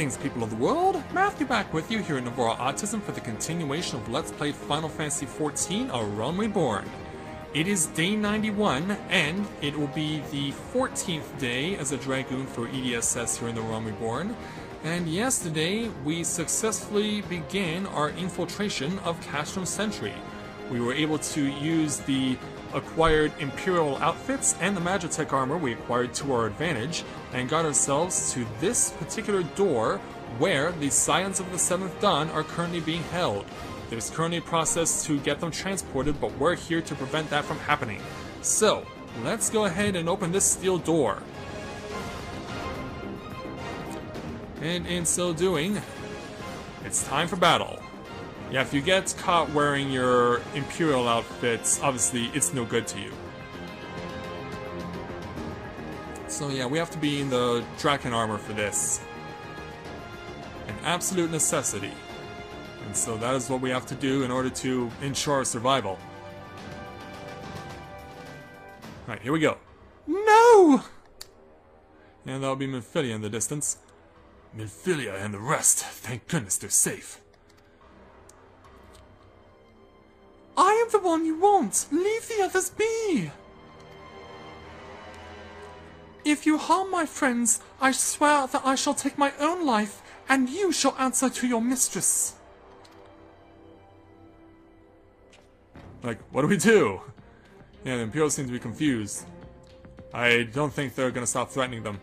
Greetings, people of the world! Matthew back with you here at Novara Autism for the continuation of Let's Play Final Fantasy XIV, A Realm Reborn. It is day 91, and it will be the 14th day as a Dragoon for EDSS here in the Realm Reborn. And yesterday, we successfully began our infiltration of Castrum Sentry. We were able to use the acquired Imperial outfits and the Magitech armor we acquired to our advantage, and got ourselves to this particular door where the Scions of the Seventh Dawn are currently being held. There's currently a process to get them transported, but we're here to prevent that from happening. So, let's go ahead and open this steel door. And in so doing, it's time for battle. Yeah, if you get caught wearing your Imperial outfits, obviously it's no good to you. So yeah, we have to be in the Dragoon armor for this. An absolute necessity. And so that is what we have to do in order to ensure our survival. Alright, here we go. No! And that'll be Minfilia in the distance. Minfilia and the rest, thank goodness they're safe. I am the one you want! Leave the others be! If you harm my friends, I swear that I shall take my own life, and you shall answer to your mistress. Like, what do we do? Yeah, the Imperials seem to be confused. I don't think they're gonna stop threatening them.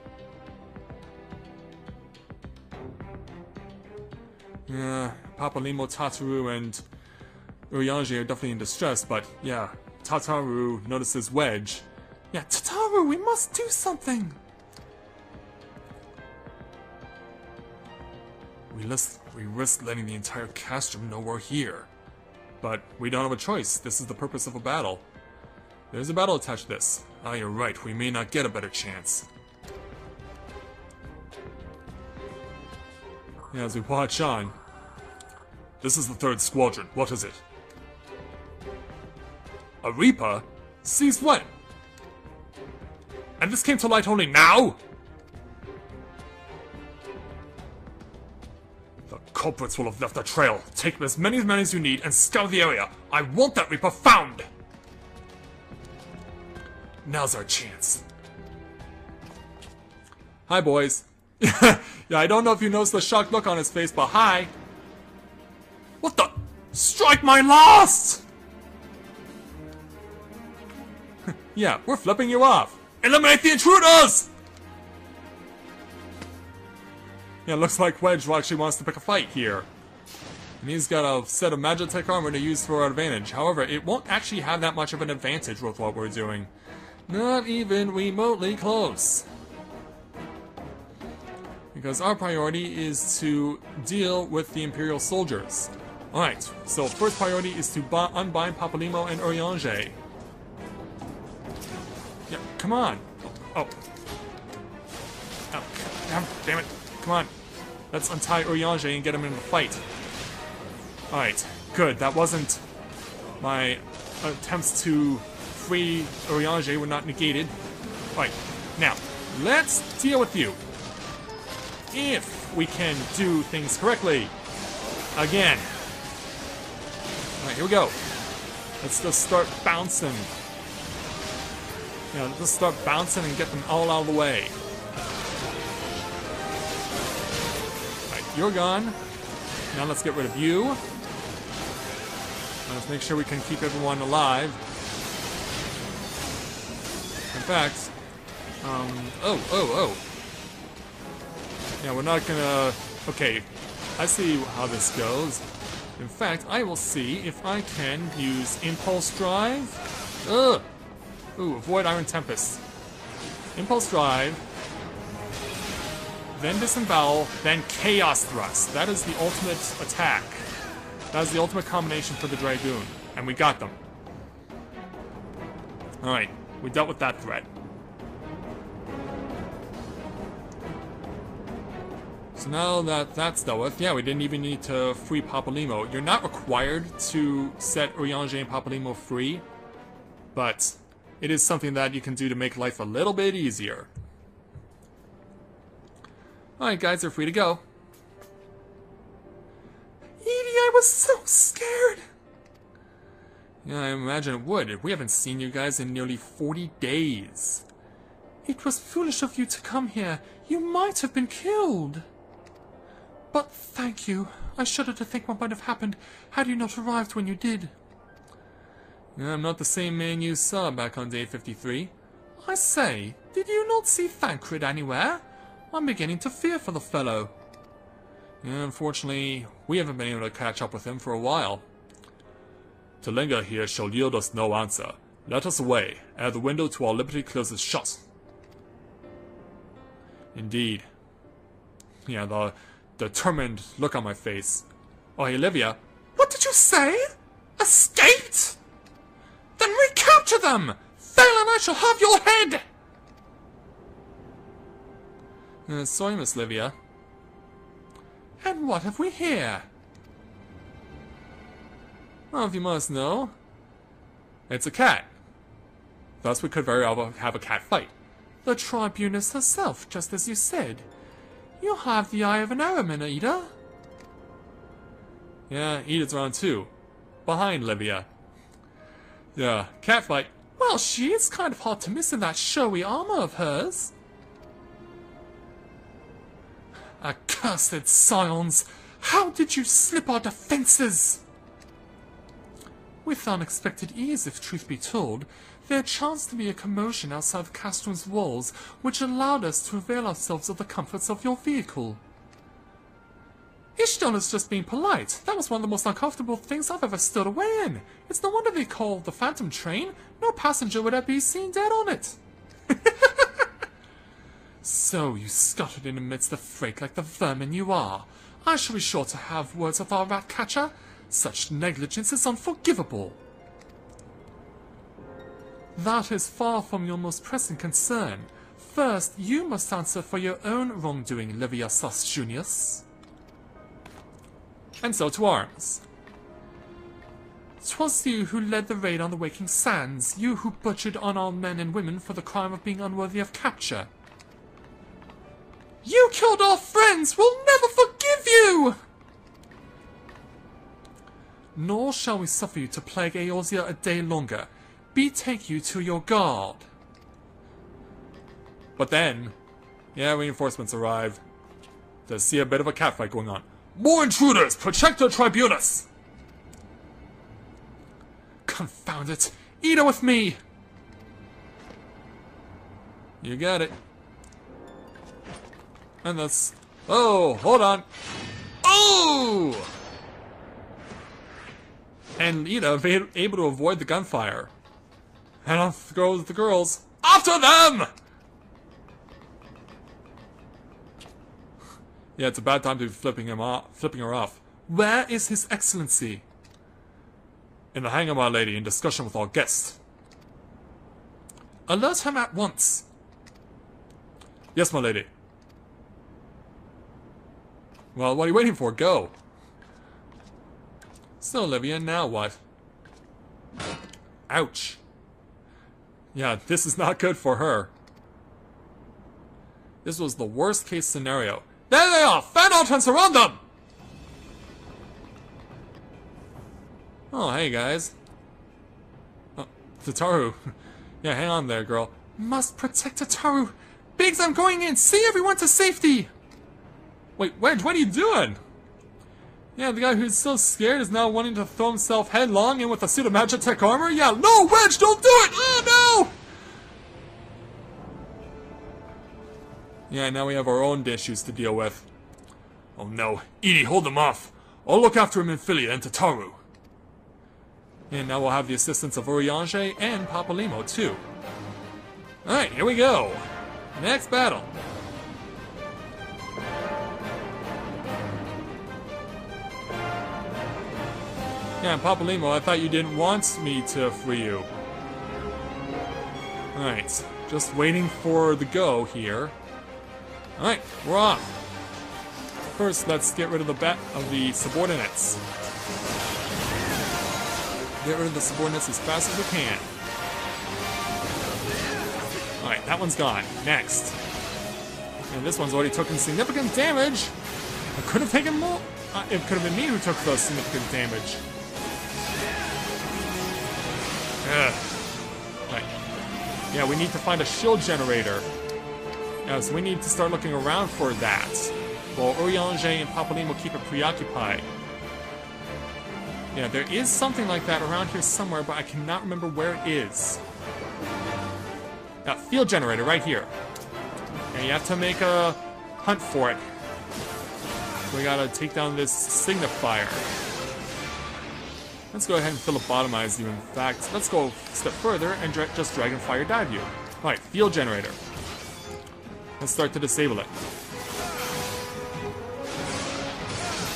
Yeah, Papalymo, Tataru, and Urianger are definitely in distress, but yeah, Tataru notices Wedge. Yeah, Tataru, we must do something! We risk letting the entire Castrum know we're here. But we don't have a choice. This is the purpose of a battle. There's a battle attached to this. Ah, you're right. We may not get a better chance. Yeah, as we watch on. This is the 3rd Squadron. What is it? A Reaper? Seized when? And this came to light only now? The culprits will have left a trail. Take as many men as you need and scour the area. I want that Reaper found! Now's our chance. Hi, boys. Yeah, I don't know if you noticed the shocked look on his face, but hi. What the? Strike my last! Yeah, we're flipping you off. Eliminate the intruders! Yeah, looks like Wedge actually wants to pick a fight here. And he's got a set of Magitech armor to use for our advantage. However, it won't actually have that much of an advantage with what we're doing. Not even remotely close. Because our priority is to deal with the Imperial soldiers. Alright, so first priority is to unbind Papalymo and Urianger. Yeah, come on. Oh. Damn it. Come on. Let's untie Urianger and get him in the fight. Alright, good. That wasn't... My attempts to free Urianger were not negated. Alright, now, let's deal with you. If we can do things correctly. Again. Alright, here we go. Let's just start bouncing. Yeah, let's just start bouncing and get them all out of the way. Alright, you're gone. Now let's get rid of you. Let's make sure we can keep everyone alive. In fact, yeah, we're not gonna... Okay, I see how this goes. In fact, I will see if I can use Impulse Drive. Ugh! Ooh, avoid Iron Tempest. Impulse Drive. Then Disembowel, then Chaos Thrust. That is the ultimate attack. That is the ultimate combination for the Dragoon. And we got them. Alright, we dealt with that threat. So now that that's dealt with, yeah, we didn't even need to free Papalymo. You're not required to set Urianger and Papalymo free, but it is something that you can do to make life a little bit easier. Alright guys, they're free to go. I was so scared. Yeah, I imagine it would. We haven't seen you guys in nearly 40 days. It was foolish of you to come here. You might have been killed. But thank you. I shudder to think what might have happened had you not arrived when you did. Yeah, I'm not the same man you saw back on day 53. I say, did you not see Thancred anywhere? I'm beginning to fear for the fellow. Yeah, unfortunately, we haven't been able to catch up with him for a while. To linger here shall yield us no answer. Let us away, ere the window to our liberty closes shut. Indeed. Yeah, the determined look on my face. Oh, hey, Olivia. What did you say? Escaped? Then recapture them! Fail and I shall have your head! Sorry, Miss Livia. And what have we here? Well, if you must know, it's a cat. Thus we could very well have a cat fight. The Tribunus herself, just as you said. You have the eye of an Araman, Ida. Yeah, Ida's around too. Behind Livia. Yeah, cat fight. Well, she is kind of hard to miss in that showy armor of hers. Accursed scions! How did you slip our defenses? With unexpected ease, if truth be told, there chanced to be a commotion outside of Castron's walls, which allowed us to avail ourselves of the comforts of your vehicle. Ishtar is just being polite. That was one of the most uncomfortable things I've ever stood away in. It's no wonder they call the Phantom Train. No passenger would ever be seen dead on it. So you scuttled in amidst the freight like the vermin you are. I shall be sure to have words with our rat catcher. Such negligence is unforgivable. That is far from your most pressing concern. First, you must answer for your own wrongdoing, Livia Sus Junius. And so to arms. 'Twas you who led the raid on the Waking Sands, you who butchered unarmed men and women for the crime of being unworthy of capture. You killed our friends! We'll never forgive you! Nor shall we suffer you to plague Eorzea a day longer. Betake you to your guard. But then, yeah, reinforcements arrive. To see a bit of a catfight going on. More intruders! Protect the Tribunus! Confound it! Eat it with me! You got it. And that's... Oh, hold on. Oh! And Ida able to avoid the gunfire. And off goes the girls. After them! Yeah, it's a bad time to be flipping her off. Where is His Excellency? In the hangar, my lady, in discussion with our guest. Alert him at once. Yes, my lady. Well, what are you waiting for? Go. So, Olivia, now what? Ouch. Yeah, this is not good for her. This was the worst case scenario. There they are! Fan out and surround them! Oh, hey guys. Oh, Tataru. Yeah, hang on there, girl. Must protect Tataru. Biggs, I'm going in! See everyone to safety! Wait, Wedge, what are you doing? Yeah, the guy who's so scared is now wanting to throw himself headlong in with a suit of Magitech armor? Yeah, no, Wedge, don't do it! Oh, no! Yeah, now we have our own issues to deal with. Oh no, Edie, hold them off. I'll look after him in Philia and Tataru. And now we'll have the assistance of Urianger and Papalimo, too. Alright, here we go. Next battle. Yeah, Papalimo, I thought you didn't want me to free you. Alright, just waiting for the go here. Alright, we're off. First, let's get rid of the subordinates. Get rid of the subordinates as fast as we can. Alright, that one's gone. Next. And this one's already taken significant damage. I could have taken more. it could have been me who took the significant damage. Ugh. Right. Yeah, we need to find a shield generator. Yeah, so we need to start looking around for that. While Urianger and Papalim keep it preoccupied. Yeah, there is something like that around here somewhere, but I cannot remember where it is. Field generator right here. And you have to make a hunt for it. So we gotta take down this signifier. Let's go ahead and phlebotomize you. In fact, let's go a step further and just Dragon Fire dive you. Alright, field generator. Let's start to disable it.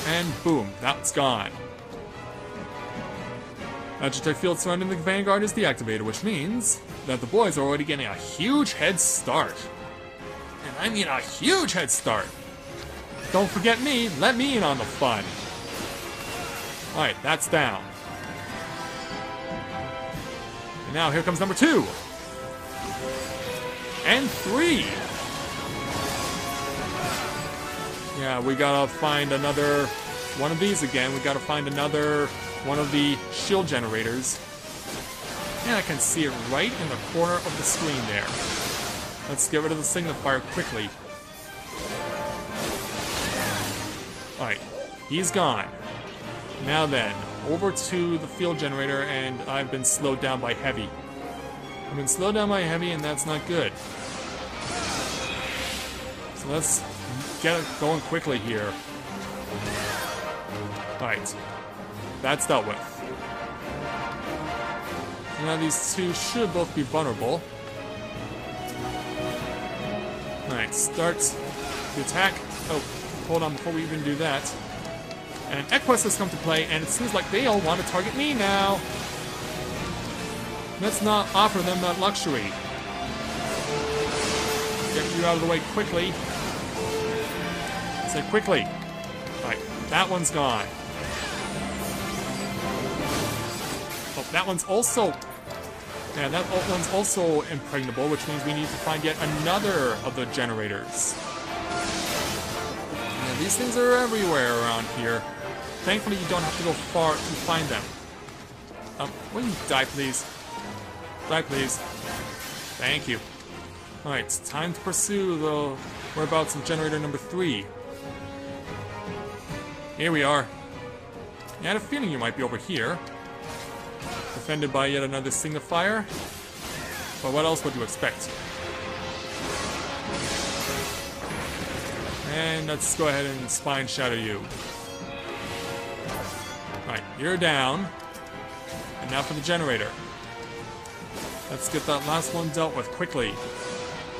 And boom, that's gone. Agitech field surrounding the Vanguard is deactivated, which means that the boys are already getting a huge head start. And I mean a huge head start. Don't forget me, let me in on the fun. Alright, that's down. And now here comes number 2. And 3. Yeah, we gotta find another one of these again. We gotta find another one of the shield generators. And I can see it right in the corner of the screen there. Let's get rid of the signifier quickly. Alright, he's gone. Now then, over to the field generator, and I've been slowed down by heavy. I've been slowed down by heavy, and that's not good. So let's get it going quickly here. Alright. That's dealt with. So now these two should both be vulnerable. Alright, start the attack. Oh, hold on before we even do that. And Equus has come to play, and it seems like they all want to target me now. Let's not offer them that luxury. Get you out of the way quickly. Say quickly. Alright, that one's gone. Oh, that one's also... Yeah, that one's also impregnable, which means we need to find yet another of the generators. Yeah, these things are everywhere around here. Thankfully, you don't have to go far to find them. Will you die, please? Die, please. Thank you. Alright, it's time to pursue the whereabouts of generator number 3. Here we are. I had a feeling you might be over here. Defended by yet another signifier. But what else would you expect? And let's go ahead and spine shatter you. Alright, you're down. And now for the generator. Let's get that last one dealt with quickly.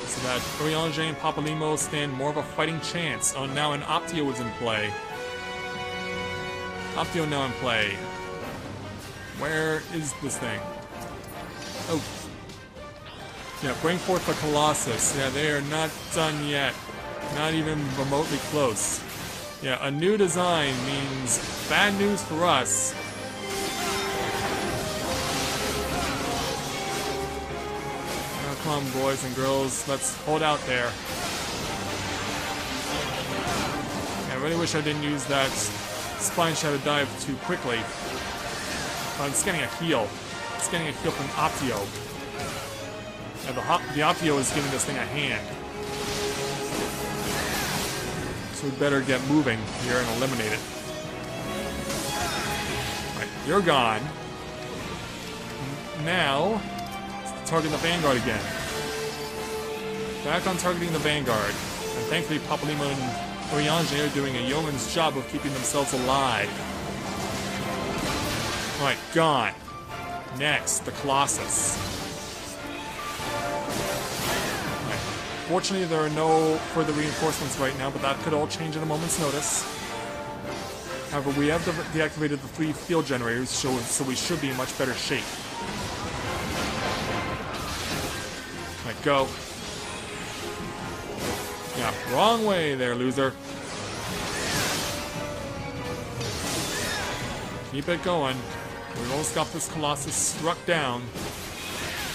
So that Urianger and Papalim stand more of a fighting chance. Oh, now an Optio is in play. Optio now in play. Where is this thing? Oh. Yeah, bring forth the Colossus. Yeah, they are not done yet. Not even remotely close. Yeah, a new design means bad news for us. Now, come on, boys and girls. Let's hold out there. Yeah, I really wish I didn't use that Spine Shadow dive too quickly. It's getting a heal. It's getting a heal from Optio. Yeah, the Optio is giving this thing a hand. So we better get moving here and eliminate it. Alright, you're gone. Now, target the Vanguard again. Back on targeting the Vanguard. And thankfully, Papalim and Urianger are doing a yeoman's job of keeping themselves alive. Alright, gone. Next, the Colossus. Right. Fortunately, there are no further reinforcements right now, but that could all change at a moment's notice. However, we have deactivated the 3 field generators, so we should be in much better shape. Alright, go. Yeah, wrong way there, loser. Keep it going. We've almost got this Colossus struck down.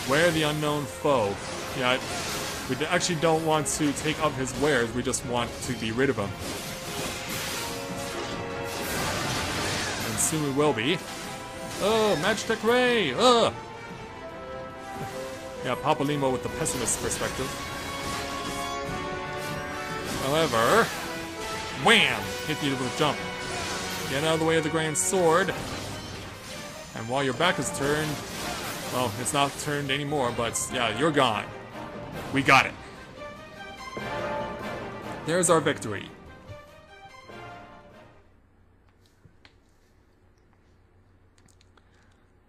Where the unknown foe? Yeah, we actually don't want to take up his wares, we just want to be rid of him. soon we will be. Oh, Magitech Ray! Ugh! Yeah, Papalymo with the pessimist perspective. However, wham! Hit you with a jump. Get out of the way of the Grand Sword. And while your back is turned, well, it's not turned anymore, but yeah, you're gone. We got it. There's our victory.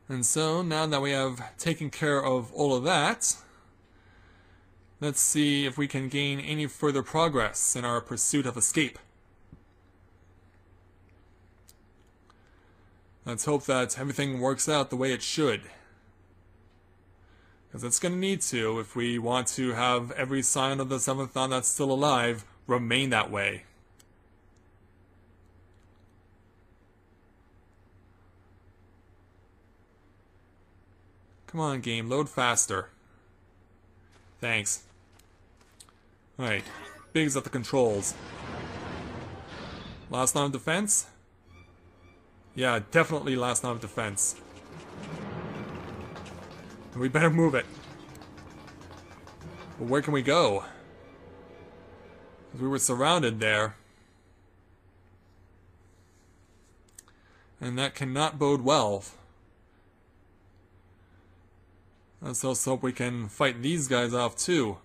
And so, now that we have taken care of all of that, let's see if we can gain any further progress in our pursuit of escape. Let's hope that everything works out the way it should. Because it's going to need to if we want to have every Scion of the 7th Dawn that's still alive remain that way. Come on, game, load faster. Thanks. Alright, Big's at the controls. Last line of defense? Yeah, definitely last line of defense. We better move it. But where can we go? Because we were surrounded there. And that cannot bode well. Let's also hope we can fight these guys off too.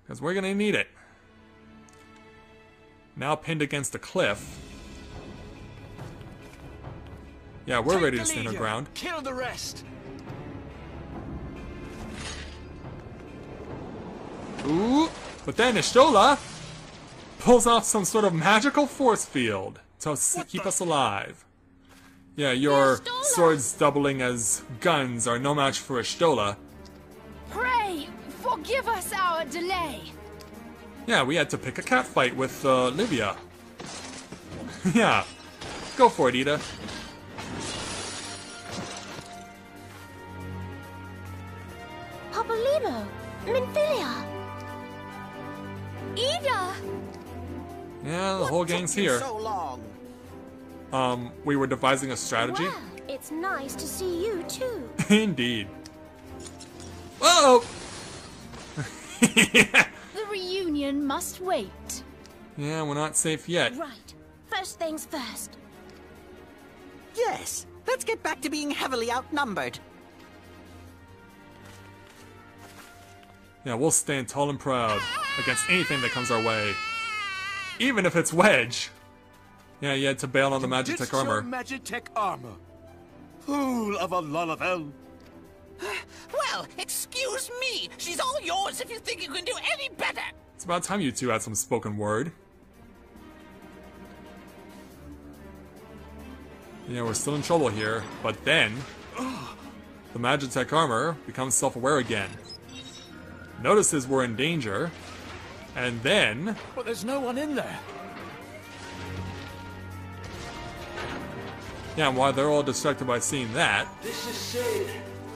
Because we're gonna need it. Now pinned against a cliff. Yeah, we're ready to stand our ground. Kill the rest. Ooh, but then Ishtola pulls off some sort of magical force field to keep us alive. Yeah, your swords doubling as guns are no match for Ishtola. Pray, forgive us our delay. Yeah, we had to pick a cat fight with Livia. Yeah, go for it, Ida. Papalymo, Minfilia, Ida. Yeah, the whole gang's here. So long? We were devising a strategy. Well, it's nice to see you too. Indeed. Whoa! Yeah. The reunion must wait. Yeah, we're not safe yet. Right. First things first. Yes. Let's get back to being heavily outnumbered. Yeah, we'll stand tall and proud against anything that comes our way. Even if it's Wedge. Yeah, you had to bail on the Magitech armor. Magitech armor. Fool of a Lullavel. Well, excuse me. She's all yours if you think you can do any better. It's about time you two had some spoken word. Yeah, we're still in trouble here, but then the Magitech armor becomes self-aware again. Notices we're in danger, and then... But there's no one in there. Yeah, and while they're all distracted by seeing that... This is Sid.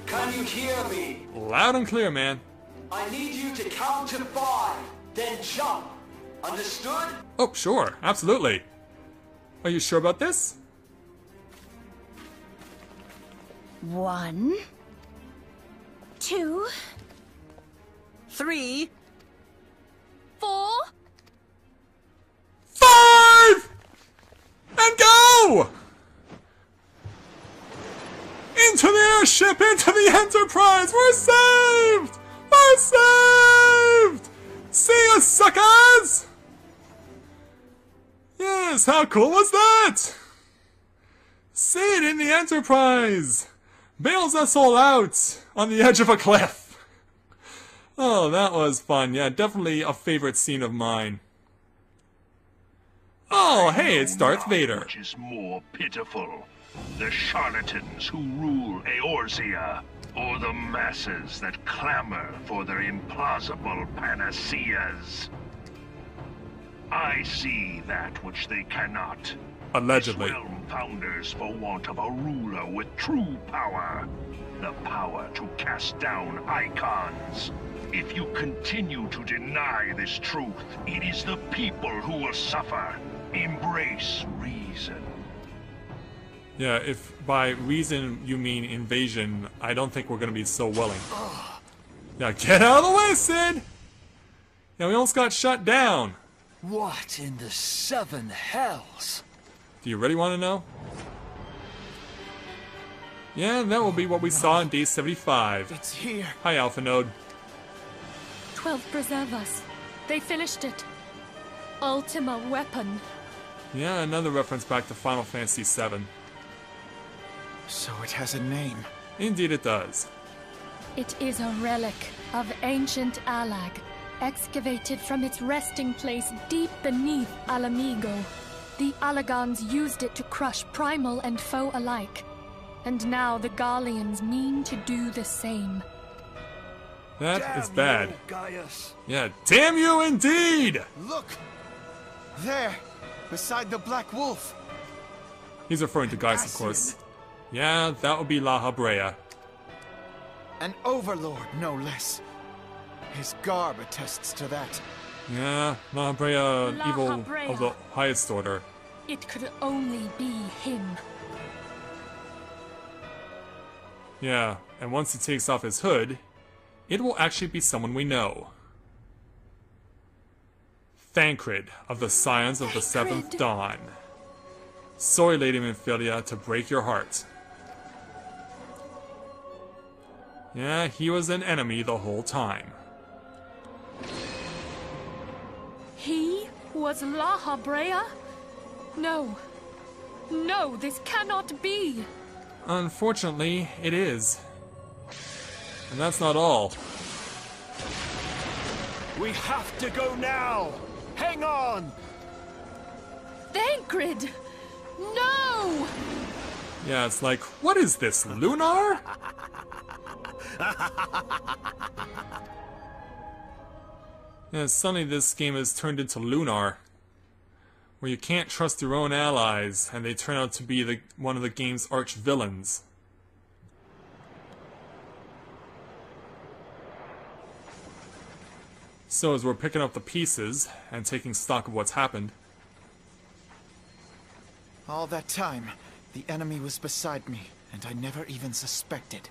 Can you hear me? Loud and clear, man. I need you to count to 5, then jump. Understood? Oh, sure. Absolutely. Are you sure about this? 1, 2, 3. 4. 5! And go! Into the airship! Into the Enterprise! We're saved! We're saved! See ya, suckers! Yes, how cool was that? Sid in the Enterprise! Bails us all out on the edge of a cliff. Oh, that was fun. Yeah, definitely a favorite scene of mine. Oh, hey, it's Darth Vader. Which is more pitiful, the charlatans who rule Eorzea, or the masses that clamor for their implausible panaceas? I see that which they cannot. Allegedly. This realm founders for want of a ruler with true power. The power to cast down icons. If you continue to deny this truth, it is the people who will suffer. Embrace reason. Yeah, if by reason you mean invasion, I don't think we're gonna be so willing. Yeah, get out of the way, Sid! Yeah, we almost got shut down. What in the seven hells? Do you really want to know? Yeah, that will be what we saw in day 75. It's here. Hi, Alpha Node. 12 preserve us. They finished it. Ultima weapon. Yeah, another reference back to Final Fantasy VII. So it has a name. Indeed it does. It is a relic of ancient Alag, excavated from its resting place deep beneath Alamigo. The Alagons used it to crush primal and foe alike. And now the Garleans mean to do the same. That is bad. You, Gaius. Yeah, damn you indeed! Look! There! Beside the Black Wolf! He's referring to Gaius, of course. Yeah, that would be La Habrea. An overlord, no less. His garb attests to that. Yeah, La Habrea, La evil Habrea. of the highest order. It could only be him. Yeah, and once he takes off his hood, it will actually be someone we know. Thancred of the Scions of the Seventh Thancred. Dawn. Sorry, Lady Minfilia, to break your heart. Yeah, he was an enemy the whole time. He was La Habrea? No. No, this cannot be. Unfortunately, it is. And that's not all. We have to go now! Hang on! Thancred! No! Yeah, it's like, what is this, Lunar? Yeah, suddenly this game has turned into Lunar, where you can't trust your own allies, and they turn out to be one of the game's arch villains. So as we're picking up the pieces and taking stock of what's happened, All that time, the enemy was beside me, and I never even suspected.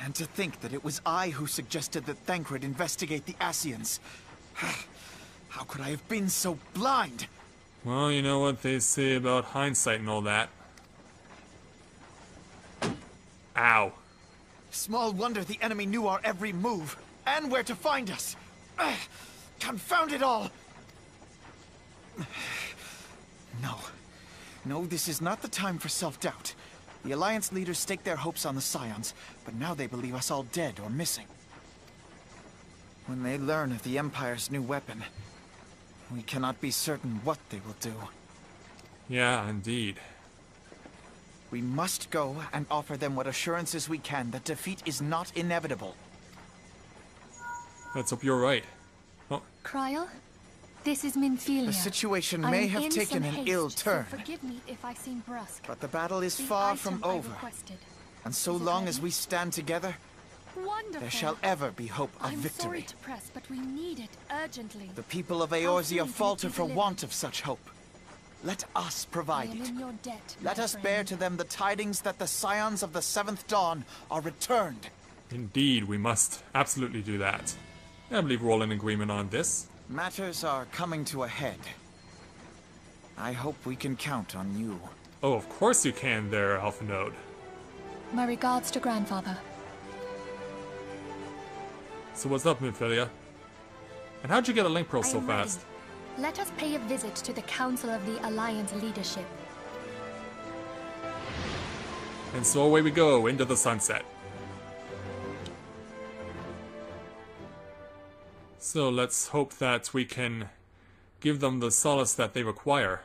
And to think that it was I who suggested that Thancred investigate the Ascians. How could I have been so blind? well, you know what they say about hindsight and all that. Ow. Small wonder the enemy knew our every move, and where to find us. Confound it all! No. No, this is not the time for self-doubt. The Alliance leaders staked their hopes on the Scions, but now they believe us all dead or missing. When they learn of the Empire's new weapon, we cannot be certain what they will do. Yeah, indeed. We must go and offer them what assurances we can that defeat is not inevitable. Let's hope you're right. Oh, Kryl, this is Minfilia. The situation I may am have in taken some an haste, ill so turn, forgive me if I seem brusque. but the battle is The far from item I over. requested. And so Is it long ready? as we stand together, Wonderful. there shall ever be hope of I'm victory. sorry to press, but we need it urgently. The people of soon Eorzea can it falter be for delivered? want of such hope. Let us I provide am it. in your debt. Let my us bear friend. to them the tidings that the Scions of the Seventh Dawn are returned. indeed, we must absolutely do that. I believe we're all in agreement on this. Matters are coming to a head. I hope we can count on you. Oh, of course you can there, Alpha Node. My regards to grandfather. So what's up, Minfilia? And how'd you get a link pearl I so am ready. fast? Let us pay a visit to the Council of the Alliance leadership. And so away we go, into the sunset. So let's hope that we can give them the solace that they require.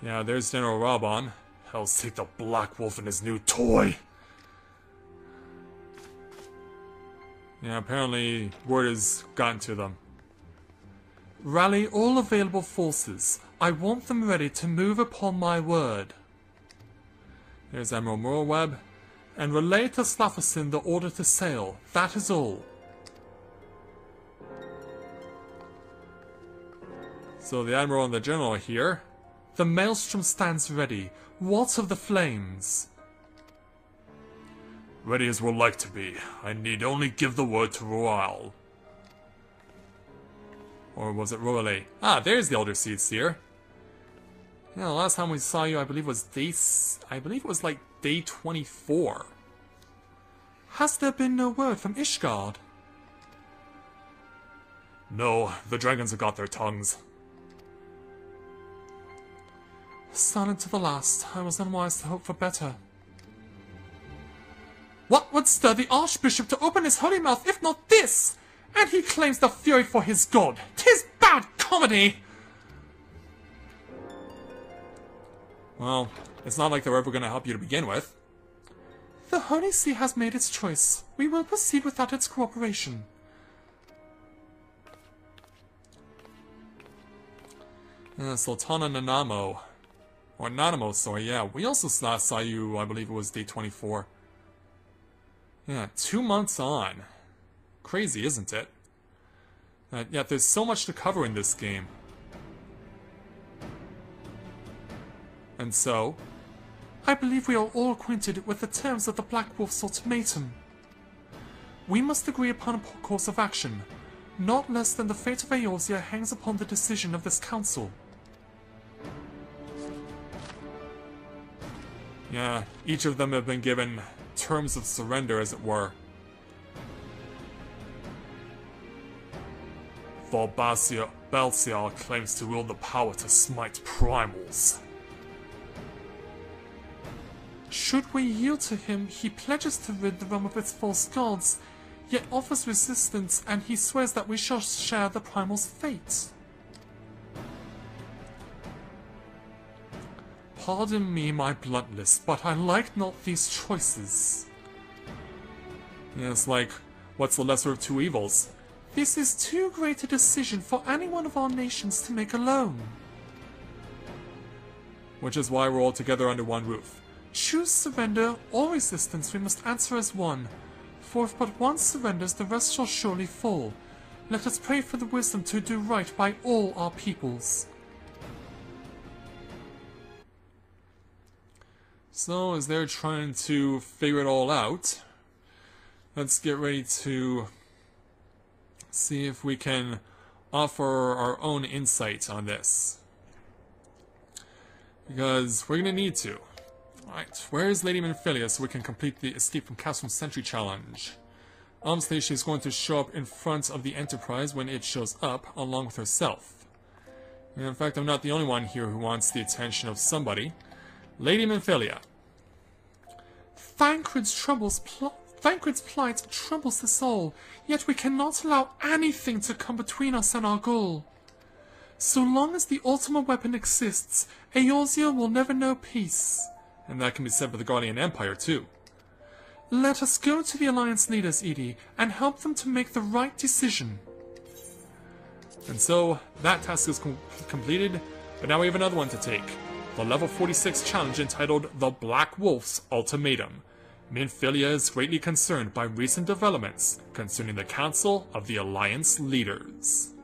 Yeah, there's General Reborn. Hell's take the Black Wolf and his new toy! Yeah, apparently word has gotten to them. Rally all available forces. I want them ready to move upon my word. There's Admiral Morweb. And relay to Slafferson the order to sail. That is all. So the Admiral and the General are here. The Maelstrom stands ready. What of the flames? Ready as we'll like to be. I need only give the word to Royal. Or was it Royale? Ah, there's the Elder Seer. Yeah, the last time we saw you, I believe was it was like day 24. Has there been no word from Ishgard? No, the dragons have got their tongues. Silent to the last, I was unwise to hope for better. What would stir the Archbishop to open his holy mouth if not this? And he claims the fury for his god. 'Tis bad comedy! Well, it's not like they're ever going to help you to begin with. The Holy See has made its choice. We will proceed without its cooperation. Sultana Nanamo. Or Nanamo, sorry, yeah. We also saw you, I believe it was day 24. Yeah, 2 months on. Crazy, isn't it? Yeah, there's so much to cover in this game. And so, I believe we are all acquainted with the terms of the Black Wolf's ultimatum. We must agree upon a course of action. Not less than the fate of Eorzea hangs upon the decision of this council. Yeah, each of them have been given terms of surrender, as it were. For Balsiar claims to wield the power to smite primals. Should we yield to him, he pledges to rid the realm of its false gods, yet offers resistance, and he swears that we shall share the primal's fate. Pardon me my bluntness, but I like not these choices. Yeah, it's like, what's the lesser of two evils? This is too great a decision for any one of our nations to make alone. Which is why we're all together under one roof. Choose surrender or resistance, we must answer as one. For if but one surrenders, the rest shall surely fall. Let us pray for the wisdom to do right by all our peoples. So, as they're trying to figure it all out, let's get ready to see if we can offer our own insight on this. Because we're going to need to. Alright, where's Lady Minfilia so we can complete the Escape from Castle Sentry challenge? Obviously, she's going to show up in front of the Enterprise when it shows up, along with herself. And in fact, I'm not the only one here who wants the attention of somebody. Lady Minfilia. Thancred's plight troubles us all, yet we cannot allow anything to come between us and our goal. So long as the Ultima weapon exists, Eorzea will never know peace. And that can be said for the Guardian Empire, too. Let us go to the Alliance leaders, Edie, and help them to make the right decision. And so, that task is completed, but now we have another one to take. The level 46 challenge entitled The Black Wolf's Ultimatum. Minfilia is greatly concerned by recent developments concerning the Council of the Alliance Leaders.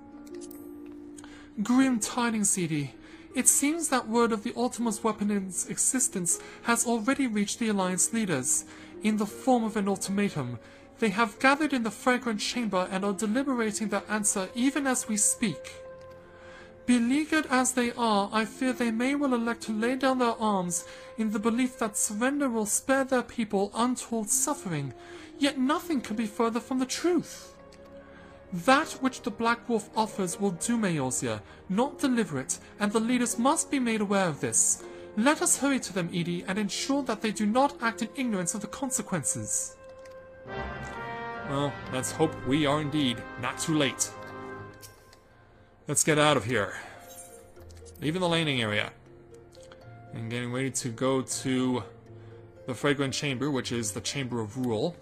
Grim tidings, Edie. It seems that word of the Ultima's weapon's existence has already reached the Alliance leaders. In the form of an ultimatum, they have gathered in the Fragrant Chamber and are deliberating their answer even as we speak. Beleaguered as they are, I fear they may well elect to lay down their arms in the belief that surrender will spare their people untold suffering, yet nothing can be further from the truth. That which the Black Wolf offers will doom Eorzea, not deliver it, and the leaders must be made aware of this. Let us hurry to them, Edie, and ensure that they do not act in ignorance of the consequences. Well, let's hope we are indeed not too late. Let's get out of here. Leaving the landing area. And getting ready to go to the Fragrant Chamber, which is the Chamber of Rule.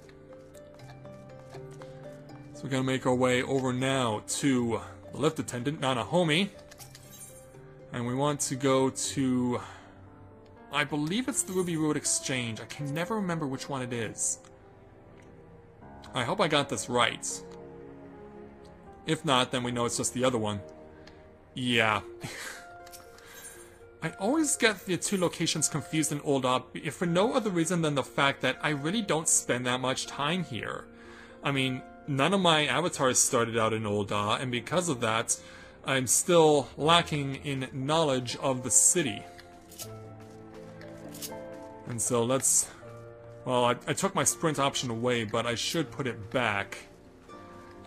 So we're going to make our way over now to the lift attendant, Nanahomi. And we want to go to, I believe it's the Ruby Road Exchange. I can never remember which one it is. I hope I got this right. If not, then we know it's just the other one. Yeah. I always get the two locations confused in Ul'dah, if for no other reason than the fact that I really don't spend that much time here. I mean, none of my avatars started out in Ul'dah, and because of that, I'm still lacking in knowledge of the city. And so let's... Well, I took my sprint option away, but I should put it back.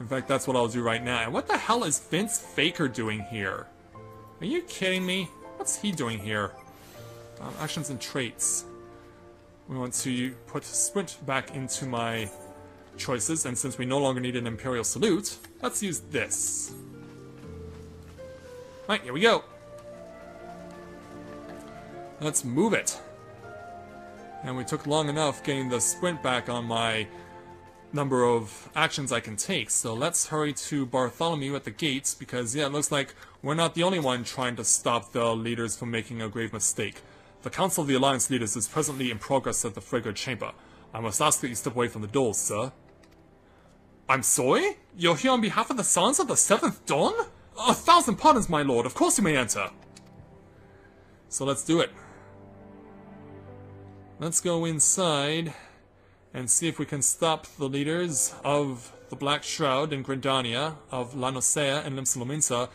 In fact, that's what I'll do right now. And what the hell is Vince Faker doing here? Are you kidding me? What's he doing here? Actions and traits. We want to put sprint back into my choices, and since we no longer need an Imperial Salute, let's use this. Right, here we go. Let's move it. And we took long enough getting the sprint back on my number of actions I can take, so let's hurry to Bartholomew at the gates, because yeah, it looks like we're not the only one trying to stop the leaders from making a grave mistake. The Council of the Alliance Leaders is presently in progress at the Frigga Chamber. I must ask that you step away from the doors, sir. I'm sorry? You're here on behalf of the Sons of the Seventh Dawn? 1,000 pardons, my lord, of course you may enter. So let's do it. Let's go inside and see if we can stop the leaders of the Black Shroud in Gridania, of La Nosea and Limsa,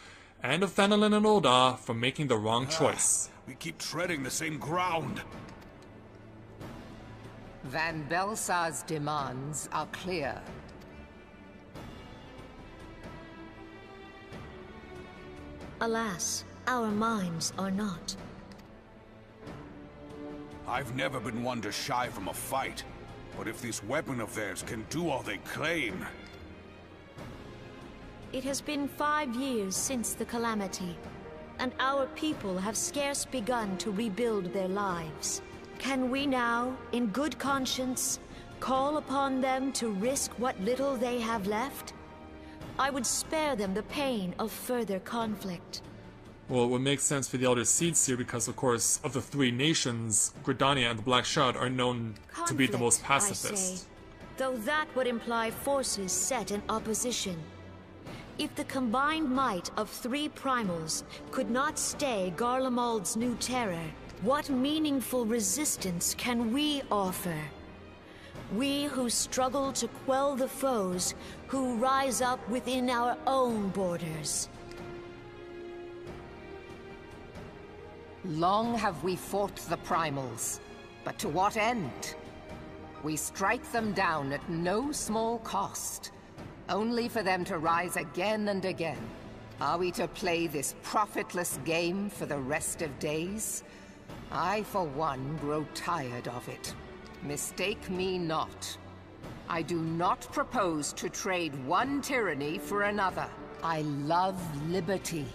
and of Thanalin and Ul'dah from making the wrong choice. We keep treading the same ground. Van Belsar's demands are clear. Alas, our minds are not. I've never been one to shy from a fight, but if this weapon of theirs can do all they claim... It has been 5 years since the calamity, and our people have scarce begun to rebuild their lives. Can we now, in good conscience, call upon them to risk what little they have left? I would spare them the pain of further conflict. Well, it would make sense for the Elder Seeds here because, of course, of the three nations, Gridania and the Black Shroud are known to be the most pacifist. I say, though that would imply forces set in opposition. If the combined might of 3 primals could not stay Garlemald's new terror, what meaningful resistance can we offer? We who struggle to quell the foes who rise up within our own borders. Long have we fought the primals, but to what end? We strike them down at no small cost, only for them to rise again and again. Are we to play this profitless game for the rest of days? I, for one, grow tired of it. Mistake me not. I do not propose to trade one tyranny for another. I love liberty.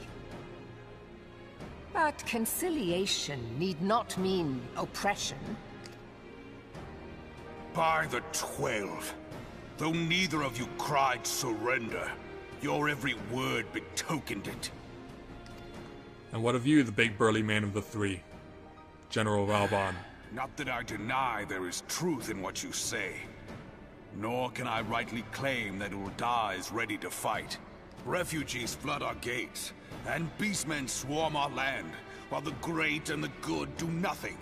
But conciliation need not mean oppression. By the 12, though neither of you cried surrender, your every word betokened it. And what of you, the big burly man of the 3? General Rauban. Not that I deny there is truth in what you say. Nor can I rightly claim that Ul'dah is ready to fight. Refugees flood our gates, and beastmen swarm our land, while the great and the good do nothing.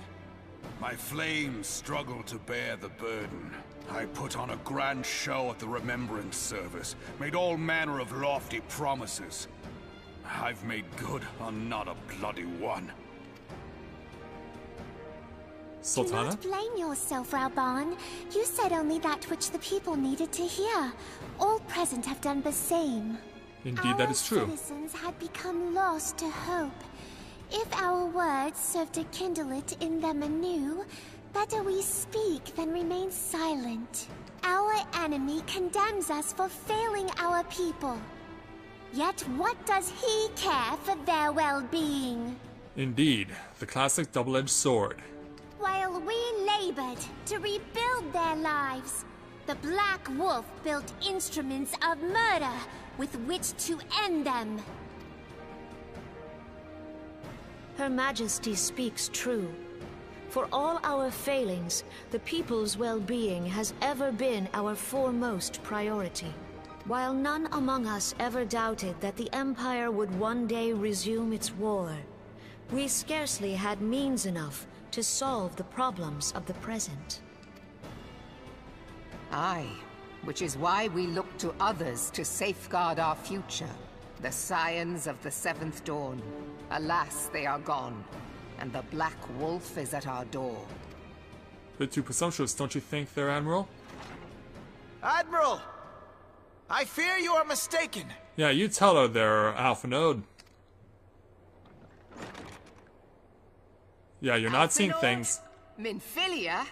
My flames struggle to bear the burden. I put on a grand show at the Remembrance Service, made all manner of lofty promises. I've made good on not a bloody one. Sultana? Do not blame yourself, Rauban. You said only that which the people needed to hear. All present have done the same. Indeed, that is true. Our citizens had become lost to hope. If our words serve to kindle it in them anew, better we speak than remain silent. Our enemy condemns us for failing our people. Yet what does he care for their well-being? Indeed, the classic double-edged sword. While we labored to rebuild their lives, the Black Wolf built instruments of murder with which to end them. Her Majesty speaks true. For all our failings, the people's well-being has ever been our foremost priority. While none among us ever doubted that the Empire would one day resume its war, we scarcely had means enough to solve the problems of the present. Aye, which is why we look to others to safeguard our future. The Scions of the Seventh Dawn. Alas, they are gone, and the Black Wolf is at our door. Bit too presumptuous, don't you think, there, Admiral? Admiral! I fear you are mistaken. Yeah, you tell her there, Alpha Node. Yeah, you're not seeing things. Minfilia?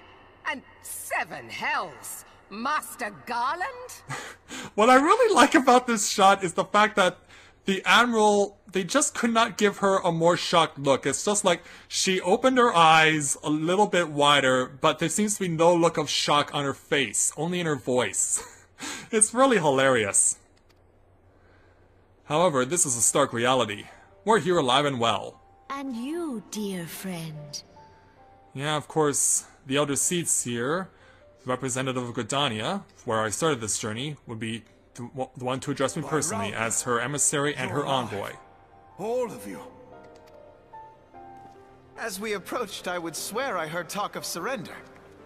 And seven hells! Master Garland? What I really like about this shot is the fact that the Admiral, they just could not give her a more shocked look. It's just like she opened her eyes a little bit wider, but there seems to be no look of shock on her face, only in her voice. It's really hilarious. However, this is a stark reality. We're here alive and well. And you, dear friend. Yeah, of course, the Elder Seats here, the representative of Gridania, where I started this journey, would be the one to address me personally as her emissary and her envoy. All of you. As we approached, I would swear I heard talk of surrender.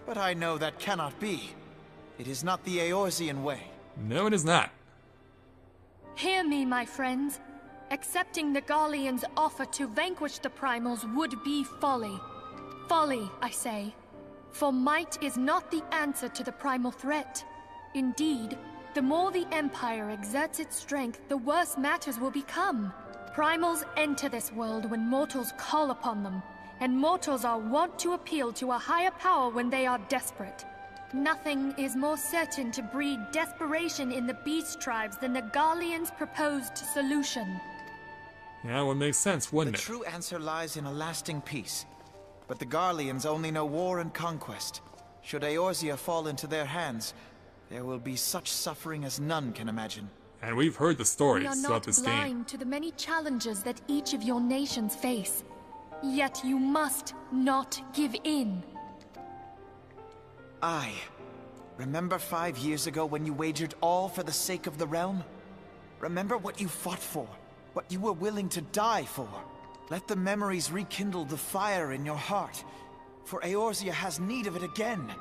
But I know that cannot be. It is not the Eorzean way. No, it is not. Hear me, my friends. Accepting the Garleans' offer to vanquish the Primals would be folly. Folly, I say. For might is not the answer to the primal threat. Indeed, the more the Empire exerts its strength, the worse matters will become. Primals enter this world when mortals call upon them, and mortals are wont to appeal to a higher power when they are desperate. Nothing is more certain to breed desperation in the beast tribes than the Garleans' proposed solution. Yeah, it would make sense, wouldn't it? The true answer lies in a lasting peace. But the Garleans only know war and conquest. Should Eorzea fall into their hands, there will be such suffering as none can imagine. And we've heard the stories We are throughout not this blind game. to the many challenges that each of your nations face. Yet you must not give in. Aye. Remember 5 years ago when you wagered all for the sake of the realm? Remember what you fought for, what you were willing to die for. Let the memories rekindle the fire in your heart, for Eorzea has need of it again.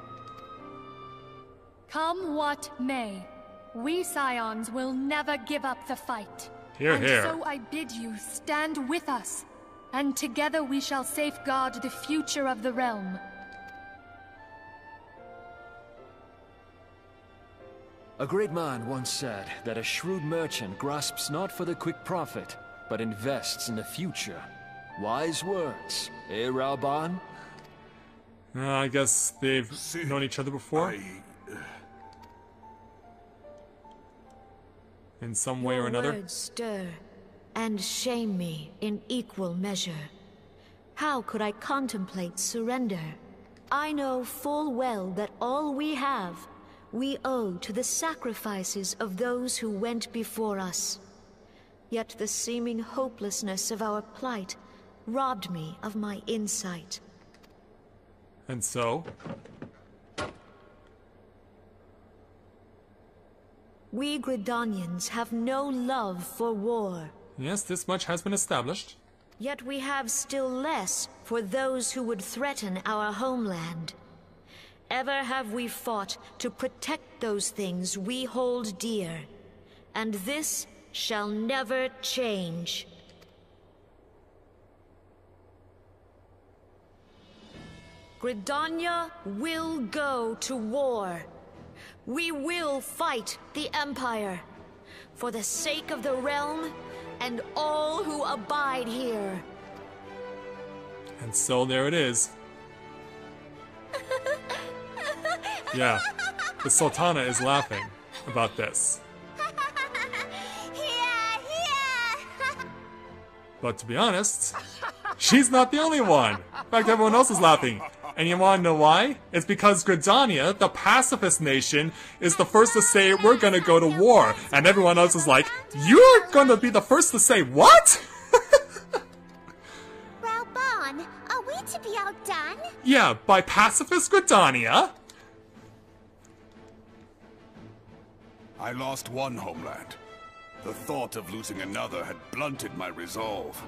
Come what may, we Scions will never give up the fight. Hear, and hear. so I bid you stand with us, and together we shall safeguard the future of the realm. A great man once said that a shrewd merchant grasps not for the quick profit, but invests in the future. Wise words, eh, Raoban? I guess they've known each other before. In some way or another. Your words stir and shame me in equal measure. How could I contemplate surrender? I know full well that all we have, we owe to the sacrifices of those who went before us. Yet the seeming hopelessness of our plight robbed me of my insight. And so? We Gridanians have no love for war. Yes, this much has been established. Yet we have still less for those who would threaten our homeland. Ever have we fought to protect those things we hold dear, and this shall never change. Gridania will go to war. We will fight the Empire, for the sake of the realm and all who abide here. And so there it is. Yeah, the Sultana is laughing about this. But to be honest, she's not the only one. In fact, everyone else is laughing. And you want to know why? It's because Gridania, the pacifist nation, is the first to say we're gonna go to war. And everyone else is like, you're gonna be the first to say what? Raoban, are we to be outdone? Yeah, by pacifist Gridania. I lost one homeland. The thought of losing another had blunted my resolve.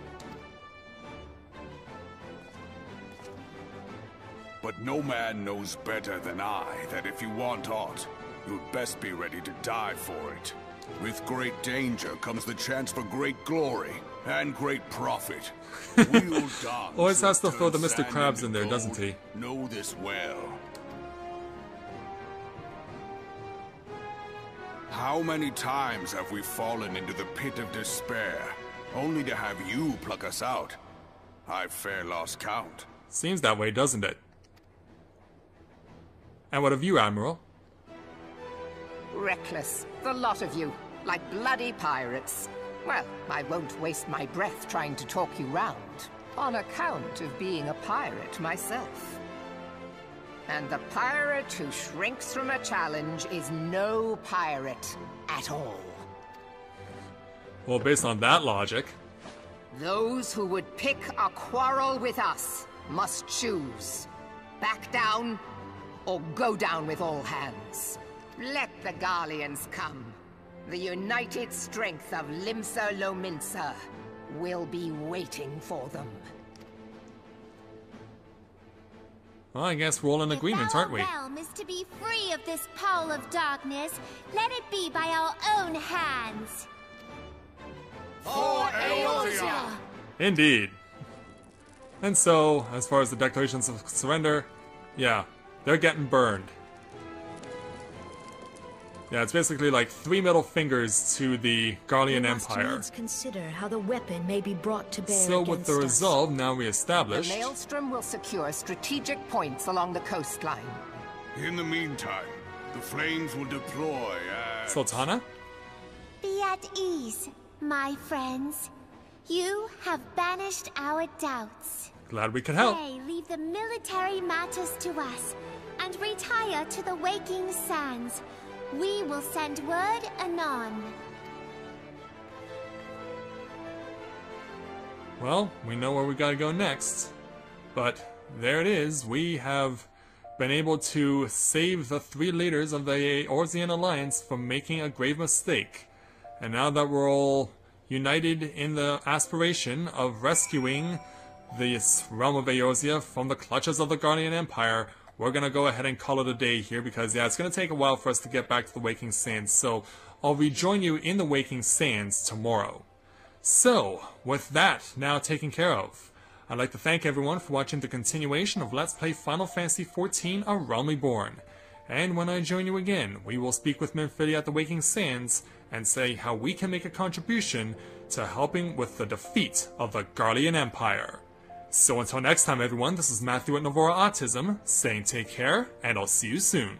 But no man knows better than I that if you want aught, you'd best be ready to die for it. With great danger comes the chance for great glory and great profit. We'll dance. Always has to throw the Mr. Krabs in there, doesn't he? Know this well. How many times have we fallen into the pit of despair, only to have you pluck us out? I've fair lost count. Seems that way, doesn't it? And what of you, Admiral? Reckless, the lot of you, like bloody pirates. Well, I won't waste my breath trying to talk you round, on account of being a pirate myself. And the pirate who shrinks from a challenge is no pirate at all. Well, based on that logic... Those who would pick a quarrel with us must choose. Back down, or go down with all hands. Let the Garleans come. The united strength of Limsa Lominsa will be waiting for them. Well, I guess we're all in agreement, aren't we? If our realm is to be free of this pole of darkness, let it be by our own hands. For Eorzea! Indeed. And so, as far as the declarations of surrender, yeah, they're getting burned. Yeah, it's basically like 3 middle fingers to the Garlean Empire. Let's consider how the weapon may be brought to bear So with the against us. resolve now reestablished... The Maelstrom will secure strategic points along the coastline. In the meantime, the flames will deploy as... Sultana? Be at ease, my friends. You have banished our doubts. Glad we could help. Pray leave the military matters to us, and retire to the waking sands. We will send word anon. Well, we know where we gotta go next. But there it is. We have been able to save the 3 leaders of the Eorzean Alliance from making a grave mistake. And now that we're all united in the aspiration of rescuing this realm of Eorzea from the clutches of the Guardian Empire, we're going to go ahead and call it a day here because, yeah, it's going to take a while for us to get back to the Waking Sands. So I'll rejoin you in the Waking Sands tomorrow. So, with that now taken care of, I'd like to thank everyone for watching the continuation of Let's Play Final Fantasy XIV: A Realm Reborn. And when I join you again, we will speak with Minfidia at the Waking Sands and say how we can make a contribution to helping with the defeat of the Garlean Empire. So until next time, everyone, this is Matthew at Navora Autism, saying take care, and I'll see you soon.